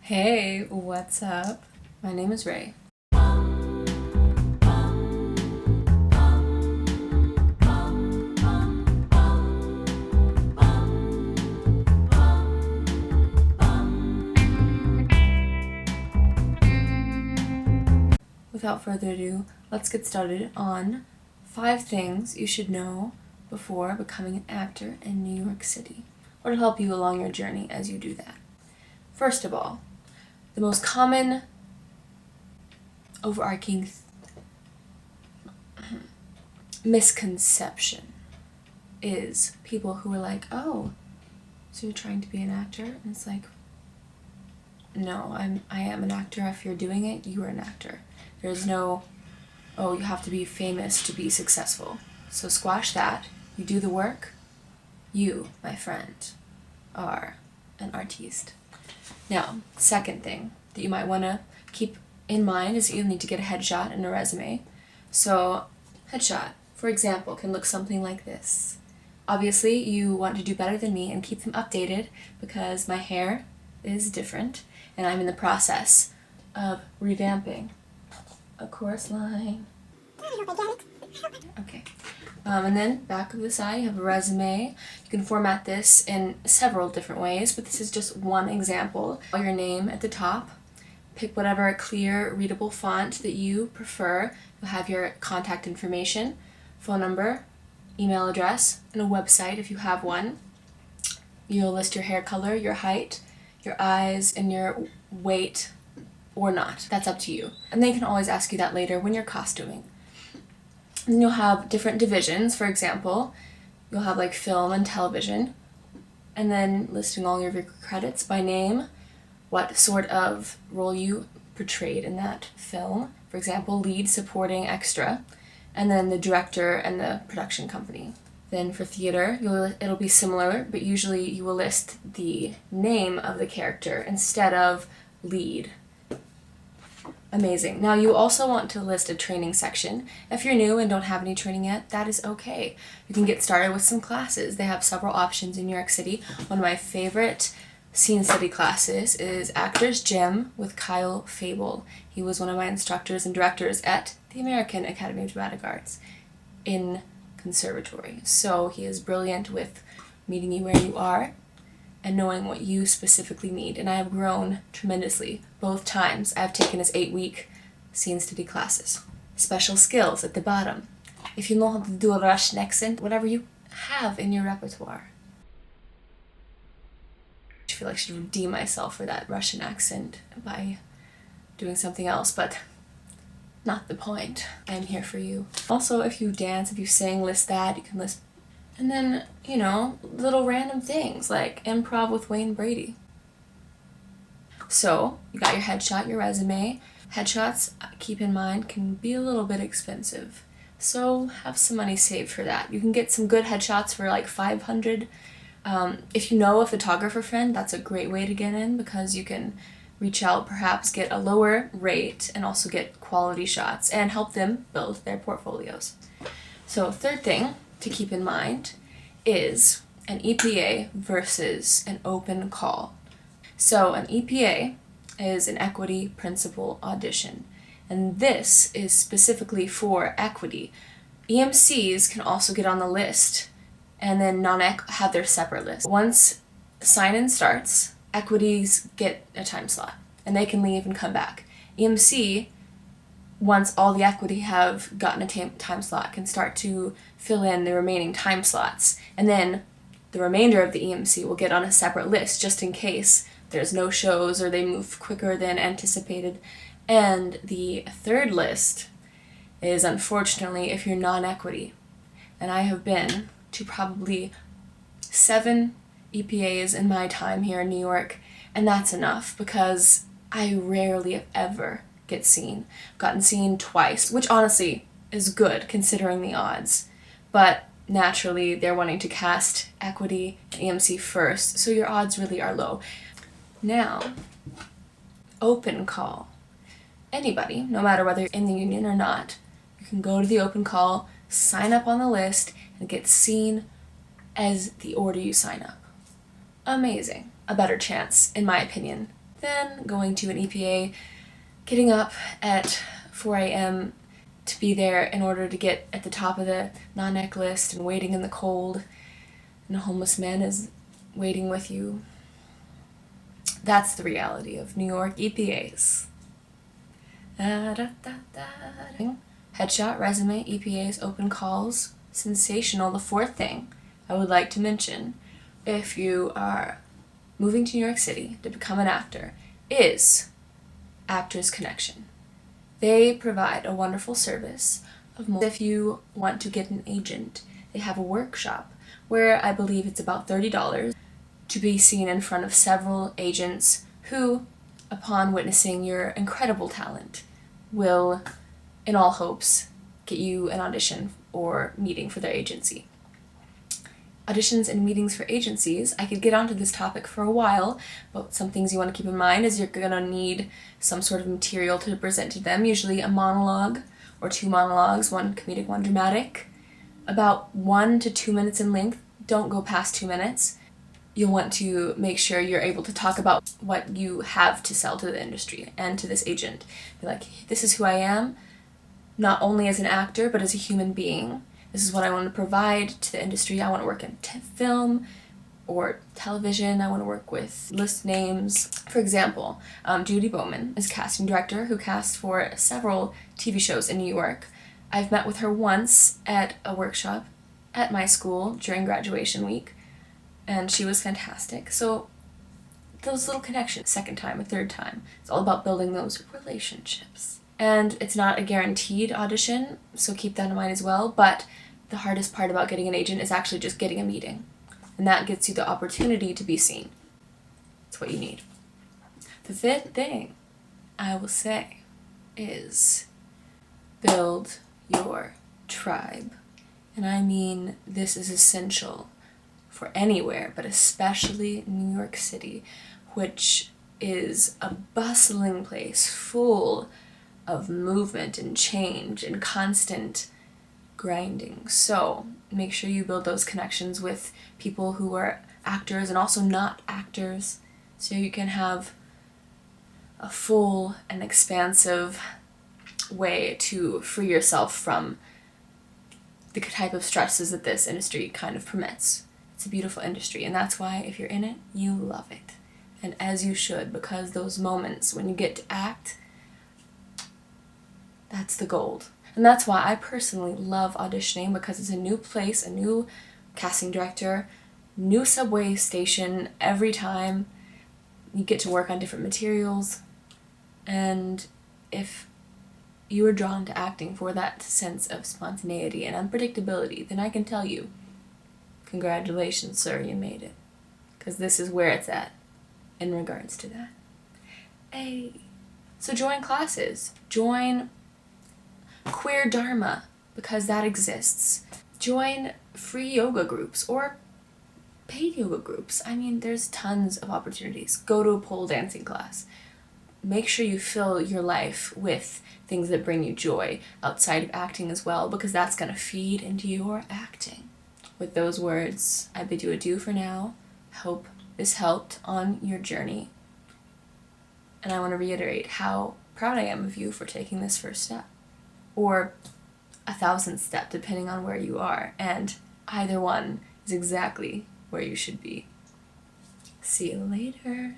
Hey, what's up? My name is Ray. Without further ado, let's get started on 5 things you should know before becoming an actor in New York City, or to help you along your journey as you do that. First of all, the most common overarching misconception is people who are like, oh, so you're trying to be an actor? And it's like, no, I am an actor. If you're doing it, you are an actor. There's no, oh, you have to be famous to be successful. So squash that. You do the work. You, my friend, are an artiste. Now, second thing that you might want to keep in mind is that you'll need to get a headshot and a resume. So, headshot, for example, can look something like this. Obviously, you want to do better than me and keep them updated because my hair is different and I'm in the process of revamping a chorus line. Okay. And then back of the side, you have a resume. You can format this in several different ways, but this is just one example. Your name at the top. Pick whatever clear, readable font that you prefer. You'll have your contact information, phone number, email address, and a website if you have one. You'll list your hair color, your height, your eyes, and your weight or not. That's up to you. And they can always ask you that later when you're costuming. And you'll have different divisions. For example, you'll have like film and television, and then listing all of your credits by name, what sort of role you portrayed in that film. For example, lead, supporting, extra, and then the director and the production company. Then for theater, it'll be similar, but usually you will list the name of the character instead of lead. Amazing. Now you also want to list a training section. If you're new and don't have any training yet, that is okay. You can get started with some classes. They have several options in New York City. One of my favorite scene study classes is Actors Gym with Kyle Fable. He was one of my instructors and directors at the American Academy of Dramatic Arts in conservatory. So he is brilliant with meeting you where you are and knowing what you specifically need. And I have grown tremendously both times I've taken his 8-week scene study classes. Special skills at the bottom. If you know how to do a Russian accent, whatever you have in your repertoire. I feel like I should redeem myself for that Russian accent by doing something else, but not the point. I am here for you. Also, if you dance, if you sing, list that. You can list. And then, little random things like improv with Wayne Brady. So, you got your headshot, your resume. Headshots, keep in mind, can be a little bit expensive. So, have some money saved for that. You can get some good headshots for like $500. If you know a photographer friend, that's a great way to get in because you can reach out, perhaps get a lower rate, and also get quality shots and help them build their portfolios. So, third thing to keep in mind is an EPA versus an open call. So an EPA is an equity principal audition, and this is specifically for equity. EMCs can also get on the list and then have their separate list. Once sign-in starts, equities get a time slot and they can leave and come back. EMC, once all the equity have gotten a time slot, can start to fill in the remaining time slots. And then the remainder of the EMC will get on a separate list just in case there's no shows or they move quicker than anticipated. And the third list is, unfortunately, if you're non-equity. And I have been to probably 7 EPAs in my time here in New York, and that's enough because I rarely, if ever, get seen. I've gotten seen twice, which honestly is good considering the odds. But naturally, they're wanting to cast equity and EMC first, so your odds really are low. Now, open call. Anybody, no matter whether you're in the union or not, you can go to the open call, sign up on the list, and get seen as the order you sign up. Amazing. A better chance, in my opinion, then going to an EPA, getting up at 4 a.m. to be there in order to get at the top of the non-nec list and waiting in the cold, and a homeless man is waiting with you. That's the reality of New York EPAs. Headshot, resume, EPAs, open calls, sensational. The fourth thing I would like to mention, if you are moving to New York City to become an actor, is Actors Connection. They provide a wonderful service. If you want to get an agent, they have a workshop where I believe it's about $30 to be seen in front of several agents who, upon witnessing your incredible talent, will, in all hopes, get you an audition or meeting for their agency. Auditions and meetings for agencies, I could get onto this topic for a while, but some things you want to keep in mind is you're going to need some sort of material to present to them, usually a monologue or 2 monologues, one comedic, one dramatic, about 1 to 2 minutes in length. Don't go past 2 minutes. You'll want to make sure you're able to talk about what you have to sell to the industry and to this agent. Be like, this is who I am, not only as an actor, but as a human being. This is what I want to provide to the industry. I want to work in film or television. I want to work with list names. For example, Judy Bowman is a casting director who cast for several TV shows in New York. I've met with her once at a workshop at my school during graduation week, and she was fantastic. So those little connections, second time, a third time, it's all about building those relationships. And it's not a guaranteed audition, so keep that in mind as well, but the hardest part about getting an agent is actually just getting a meeting. And that gets you the opportunity to be seen. It's what you need. The fifth thing I will say is build your tribe. And I mean, this is essential for anywhere, but especially New York City, which is a bustling place full of movement and change and constant grinding. So make sure you build those connections with people who are actors and also not actors, so you can have a full and expansive way to free yourself from the type of stresses that this industry kind of permits. It's a beautiful industry, and that's why if you're in it, you love it. And as you should, because those moments when you get to act, that's the gold. And that's why I personally love auditioning, because it's a new place, a new casting director, new subway station every time. You get to work on different materials. And if you are drawn to acting for that sense of spontaneity and unpredictability, then I can tell you, congratulations, sir, you made it. Because this is where it's at in regards to that. Hey. So join classes. Join queer dharma, because that exists. Join free yoga groups or paid yoga groups. I mean, there's tons of opportunities. Go to a pole dancing class. Make sure you fill your life with things that bring you joy outside of acting as well, because that's going to feed into your acting. With those words, I bid you adieu for now. Hope this helped on your journey. And I want to reiterate how proud I am of you for taking this first step, or 1,000th step, depending on where you are. And either one is exactly where you should be. See you later.